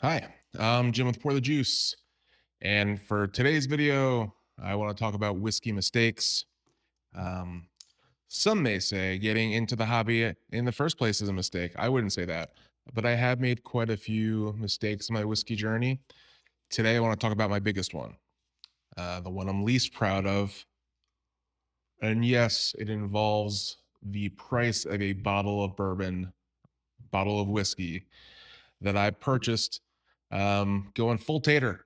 Hi, I'm Jim with Pour the Juice. And for today's video, I want to talk about whiskey mistakes. Um, some may say getting into the hobby in the first place is a mistake. I wouldn't say that, but I have made quite a few mistakes in my whiskey journey. Today, I want to talk about my biggest one, the one I'm least proud of. And yes, it involves the price of a bottle of bourbon, bottle of whiskey that I purchased going full tater,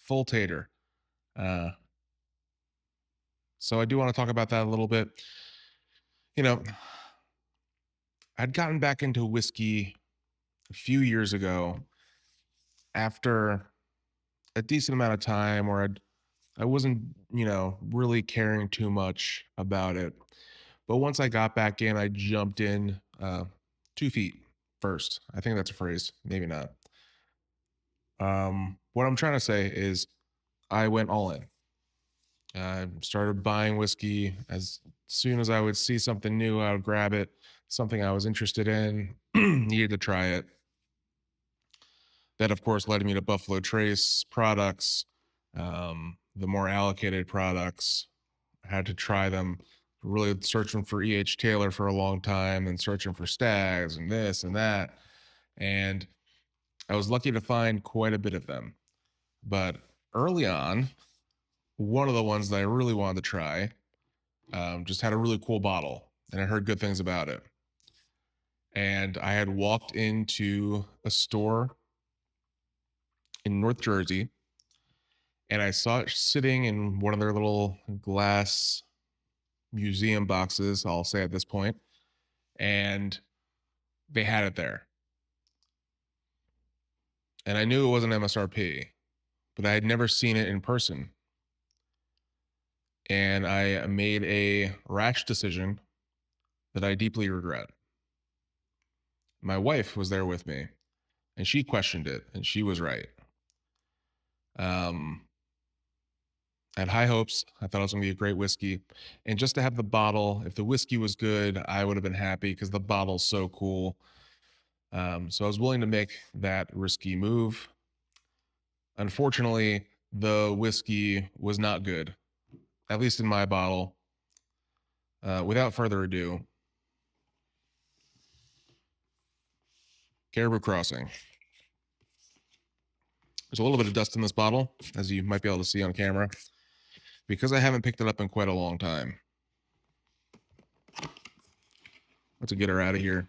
full tater. Uh, so I do want to talk about that a little bit. You know, I'd gotten back into whiskey a few years ago after a decent amount of time where I wasn't, really caring too much about it. But once I got back in, I jumped in 2 feet first. I think that's a phrase, maybe not. What I'm trying to say is I went all in. I started buying whiskey as soon as I would see something new, I would grab it. Something I was interested in, needed to try it. That, of course, led me to Buffalo Trace products, the more allocated products. I had to try them. Really searching for E.H. Taylor for a long time, and searching for Stags and this and that. And I was lucky to find quite a bit of them. But early on, one of the ones that I really wanted to try just had a really cool bottle, and I heard good things about it. And I had walked into a store in North Jersey, and I saw it sitting in one of their little glass museum boxes, I'll say at this point, and they had it there. And I knew it wasn't MSRP, but I had never seen it in person. And I made a rash decision that I deeply regret. My wife was there with me, and she questioned it, and she was right. Um, I had high hopes. I thought it was going to be a great whiskey. And just to have the bottle, if the whiskey was good, I would have been happy because the bottle's so cool. So I was willing to make that risky move. Unfortunately, the whiskey was not good, at least in my bottle. Without further ado, Caribou Crossing. There's a little bit of dust in this bottle, as you might be able to see on camera, because I haven't picked it up in quite a long time. Let's get her out of here.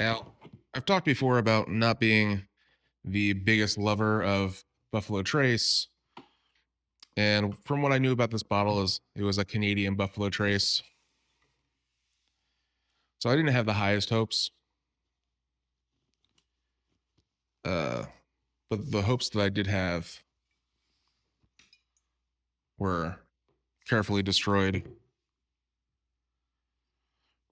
Now, I've talked before about not being the biggest lover of Buffalo Trace. And from what I knew about this bottle is it was a Canadian Buffalo Trace. So I didn't have the highest hopes. Uh, but the hopes that I did have were carefully destroyed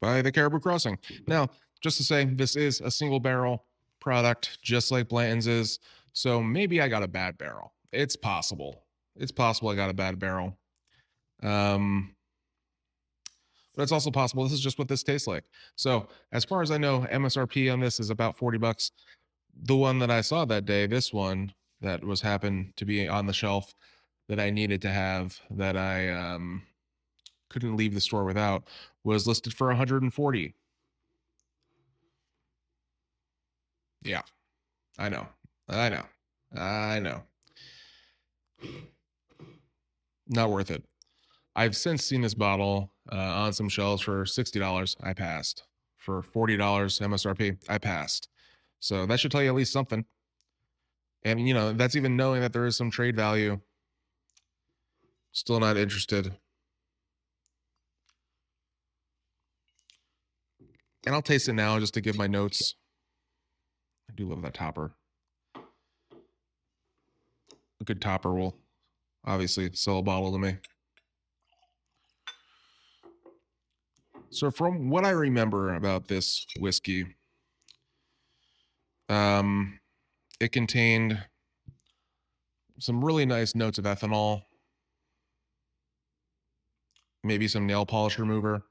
by the Caribou Crossing. Now, just to say, this is a single barrel product, just like Blanton's is. So maybe I got a bad barrel. It's possible. It's possible I got a bad barrel. Um, but it's also possible this is just what this tastes like. So, as far as I know, MSRP on this is about 40 bucks. The one that I saw that day, this one that was happened to be on the shelf that I needed to have that I couldn't leave the store without was listed for 140. Yeah, I know. I know. I know. Not worth it. I've since seen this bottle on some shelves for $60. I passed. For $40 MSRP, I passed. So that should tell you at least something. And, that's even knowing that there is some trade value. Still not interested. And I'll taste it now just to give my notes. I do love that topper. A good topper will obviously sell a bottle to me. So from what I remember about this whiskey, um, it contained some really nice notes of ethanol, maybe some nail polish remover.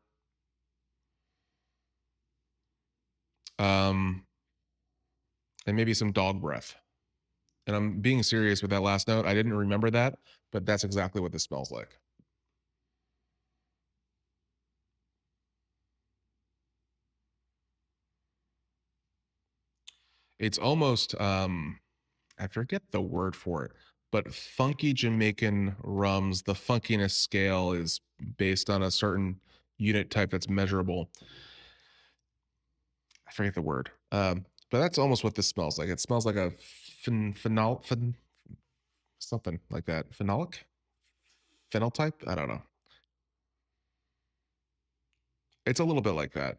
and maybe some dog breath. And I'm being serious with that last note. I didn't remember that, but that's exactly what this smells like. It's almost I forget the word for it, but funky Jamaican rums, the funkiness scale is based on a certain unit type that's measurable. I forget the word. But that's almost what this smells like. It smells like a something like that. Phenolic? Phenotype? I don't know. It's a little bit like that.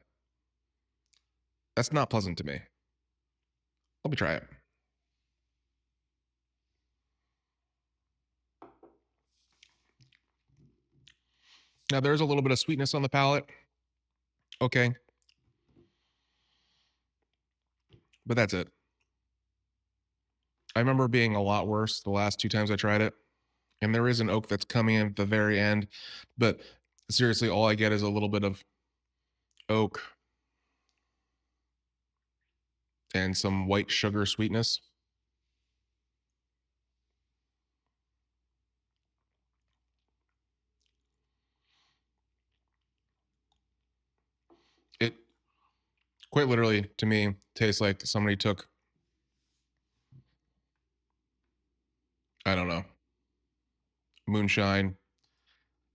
That's not pleasant to me. Let me try it. Now there's a little bit of sweetness on the palate. Okay. But that's it. I remember being a lot worse the last two times I tried it. And there is an oak that's coming in at the very end. But seriously, all I get is a little bit of oak and some white sugar sweetness. It quite literally, to me, tastes like somebody took, I don't know, moonshine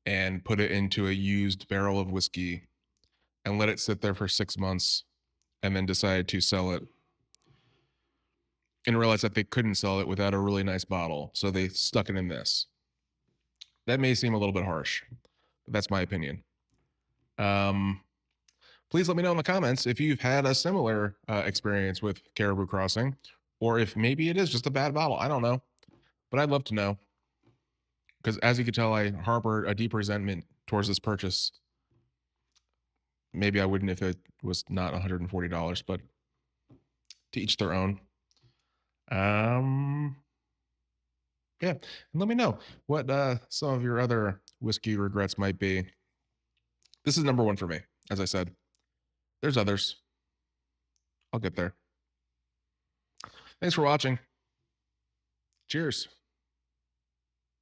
and put it into a used barrel of whiskey and let it sit there for 6 months and then decided to sell it and realized that they couldn't sell it without a really nice bottle. So they stuck it in this. That may seem a little bit harsh, but that's my opinion. Please let me know in the comments if you've had a similar experience with Caribou Crossing, or if maybe it is just a bad bottle. I don't know, but I'd love to know because, as you can tell, I harbor a deep resentment towards this purchase. Maybe I wouldn't if it was not $140, but to each their own. Um, yeah, and let me know what some of your other whiskey regrets might be. This is number one for me, as I said. There's others. I'll get there. Thanks for watching. Cheers.